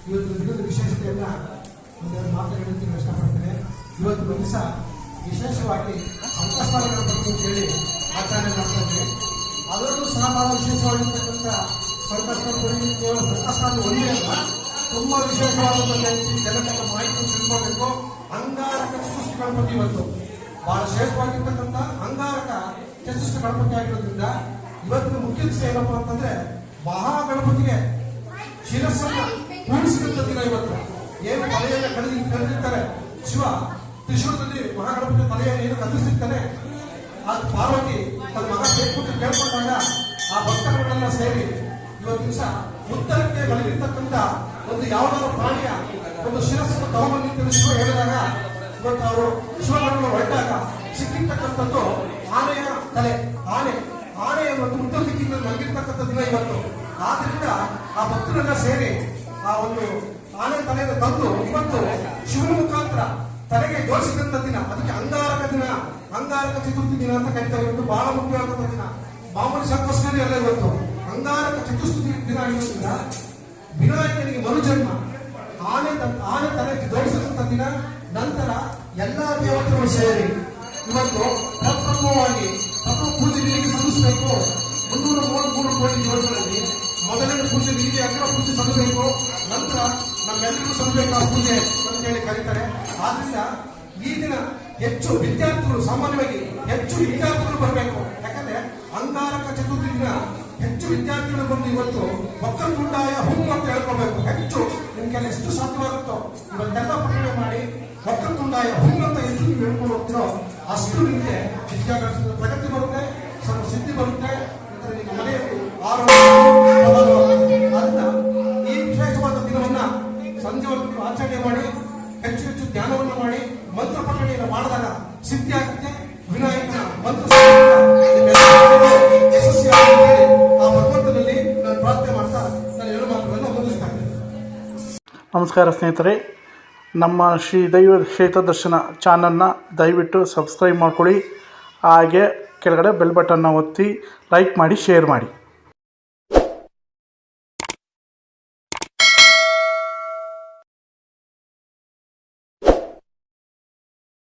ಇವತ್ತು ದಿನದ ವಿಶೇಷತೆಯನ್ನು ಒಂದೆರಡು ಮಾತುಗಳನ್ನು ಇಷ್ಟಪಡ್ತೇನೆ. ಇವತ್ತು ದಿವಸ ವಿಶೇಷವಾಗಿ ಸಂಕಷ್ಟಗಳ ಬಗ್ಗೆ ಕೇಳಿ ಆಚರಣೆ ಮಾಡ್ತಾ ಇದ್ದೀವಿ. ಅದರಲ್ಲೂ ಸಹ ಬಹಳ ವಿಶೇಷವಾಗಿರ್ತಕ್ಕಂಥ ಸಂಕಷ್ಟಗಳು ಕೇವಲ ಸಂಕಷ್ಟ ಒಂದೇ ಅಲ್ಲ, ತುಂಬ ವಿಶೇಷವಾದಂಥ ಜನತೆಗೆ ಮಾಹಿತಿ ತಿಳ್ಕೊಳ್ಬೇಕು. ಅಂಗಾರಕ ಚತುಷ್ಟಿ ಗಣಪತಿ ಇವತ್ತು ಬಹಳ ಶ್ರೇಷ್ಠವಾಗಿರ್ತಕ್ಕಂಥ ಅಂಗಾರಕ ಚತುಷ್ಟಿ ಗಣಪತಿ ಆಗಿರೋದ್ರಿಂದ ಇವತ್ತಿನ ಮುಖ್ಯ ದಿವಸ ಏನಪ್ಪಾ ಅಂತಂದ್ರೆ ಮಹಾಗಣಪತಿಗೆ ಶಿರಸ್ಸನ್ನ ಕೂಡಿಸಿದಂತ ದಿನ. ಇವತ್ತು ಏನು ತಲೆಯನ್ನು ಕಳೆದಿರ್ತಾರೆ ಶಿವ, ತ್ರಿಶೂಲದಲ್ಲಿ ಮಹಾಗಣಪತಿ ತಲೆಯನ್ನು ಏನು ಕತ್ತರಿಸಿರ್ತಾನೆ, ಅದು ಪಾರ್ವತಿ ತನ್ನ ಮಗ ಬೇಡ್ಬಿಟ್ಟು ಕೇಳ್ಕೊಂಡಾಗ ಆ ಭಕ್ತರುಗಳೆಲ್ಲ ಸೇರಿ ಇವತ್ತು ದಿವಸ ಉತ್ತರಕ್ಕೆ ಮಲಗಿರ್ತಕ್ಕಂಥ ಒಂದು ಯಾವ್ದಾದ್ರು ಪ್ರಾಣಿಯ ಒಂದು ಶಿರಸ್ಸನ್ನು ತಗೊಂಬಂದಿದ್ದ ಶಿವ ಹೇಳಿದಾಗ ಇವತ್ತು ಅವರು ಶಿವಗಳನ್ನು ಹೊರಟಾಗ ಸಿಕ್ಕಿರ್ತಕ್ಕಂಥದ್ದು ಆನೆಯ ತಲೆ. ಆನೆ ಒಂದು ಉತ್ತರ ದಿಕ್ಕಿನಲ್ಲಿ ಮಲಗಿರ್ತಕ್ಕಂಥ ದಿನ ಇವತ್ತು. ಆದ್ರಿಂದ ಆ ಭಕ್ತರೆಲ್ಲ ಸೇರಿ ಆ ಒಂದು ಆನೆ ತಲೆಯನ್ನು ತಂದು ಇವತ್ತು ಶಿವನ ಮುಖಾಂತರ ತಲೆಗೆ ಜೋಡಿಸಿದಂತ ದಿನ. ಅದಕ್ಕೆ ಅಂಗಾರಕ ದಿನ, ಅಂಗಾರಕ ಚತುರ್ಥಿ ದಿನ ಅಂತ ಕರೀತಾರೆ. ಇವತ್ತು ಬಹಳ ಮುಖ್ಯವಾದಂತ ದಿನ. ಮಾಮೂಲಿ ಸಂಕಷ್ಟದಲ್ಲಿ ಎಲ್ಲ ಇವತ್ತು ಅಂಗಾರಕ ಚತುರ್ಥಿ ದಿನ ಆಗಿರೋದ್ರಿಂದ ವಿನಾಯಕನಿಗೆ ಮರುಜನ್ಮ, ಆನೆ ತಲೆಗೆ ಜೋಡಿಸಿದಂತ ದಿನ. ನಂತರ ಎಲ್ಲಾ ದೇವತೆಗಳು ಸೇರಿ ಇವತ್ತು ಪ್ರಪ್ರಥಮವಾಗಿ ಪೂಜೆಗಳಿಗೆ ಸಲ್ಲಿಸಬೇಕು. 333 ಕೋಟಿ ದೇವತೆಗಳಲ್ಲಿ ಮೊದಲನೇ ಪೂಜೆ ಹೀಗೆ ಅಗ್ರ ಪೂಜೆ ಸಲ್ಲಬೇಕು. ನಂತರ ನಮ್ಮೆಲ್ಲರಿಗೂ ಸಲ್ಲಬೇಕು ಆ ಪೂಜೆ ಅಂತ ಹೇಳಿ ಕರೀತಾರೆ. ಆದ್ರಿಂದ ಈ ದಿನ ಹೆಚ್ಚು ವಿದ್ಯಾರ್ಥಿಗಳು, ಸಾಮಾನ್ಯವಾಗಿ ಹೆಚ್ಚು ವಿದ್ಯಾರ್ಥಿಗಳು ಬರಬೇಕು. ಯಾಕಂದ್ರೆ ಅಂಗಾರಕ ಚತುರ್ಥಿ ದಿನ ಹೆಚ್ಚು ವಿದ್ಯಾರ್ಥಿಗಳು ಬಂದು ಇವತ್ತು ವಕ್ರತುಂಡಾಯ ಹುಂ ಅಂತ ಹೇಳ್ಕೊಳ್ಬೇಕು. ಹೆಚ್ಚು ನಿಮ್ಗೆಲ್ಲ ಎಷ್ಟು ಸಾಧ್ಯವಾಗುತ್ತೋ ಇವತ್ತೆಲ್ಲ ಪಠಣೆ ಮಾಡಿ ವಕ್ರತುಂಡಾಯ ಹುಂ ಅಂತ ಎಷ್ಟು ನೀವು ಹೇಳ್ಕೊಂಡು ಹೋಗ್ತಿರೋ ಅಷ್ಟು ನಿಮಗೆ ವಿದ್ಯಾಭ್ಯಾಸದ ಪ್ರಗತಿ ಬರುತ್ತೆ, ಸ್ವಲ್ಪ ಸಿದ್ಧಿ ಬರುತ್ತೆ. ನಿಮ್ಮ ಮನೆಯಲ್ಲಿ ಆರೋಗ್ಯ. ಈ ವಿಶೇಷವಾದ ದಿನವನ್ನ ಸಂಜೆವರೆಗೂ ಆಚರಣೆ ಮಾಡಿ ಹೆಚ್ಚು ಹೆಚ್ಚು ಧ್ಯಾನವನ್ನು ಮಾಡಿ ಮಂತ್ರ ಪಠಣೆಯನ್ನು ಮಾಡಿದಾಗ ಸಿದ್ಧಿ ಆಗುತ್ತೆ. ವಿನಾಯಕನ ಮಂತ್ರ ಯಶಸ್ವಿಯಾಗಿ ಆ ಭಗವಂತನಲ್ಲಿ ನಾನು ಪ್ರಾರ್ಥನೆ ಮಾಡ್ತಾ ನಾನು ಎರಡು ಮಾತುಗಳನ್ನು ಮುಗಿಸ್ತಾ ಇದ್ದೇನೆ. ನಮಸ್ಕಾರ ಸ್ನೇಹಿತರೆ, ನಮ್ಮ ಶ್ರೀ ದೈವ ಕ್ಷೇತ್ರ ದರ್ಶನ ಚಾನಲ್ನ ದಯವಿಟ್ಟು ಸಬ್ಸ್ಕ್ರೈಬ್ ಮಾಡ್ಕೊಳ್ಳಿ. ಹಾಗೆ ಕೆಳಗಡೆ ಬೆಲ್ ಬಟನ್ನ ಒತ್ತಿ ಲೈಕ್ ಮಾಡಿ, ಶೇರ್ ಮಾಡಿ.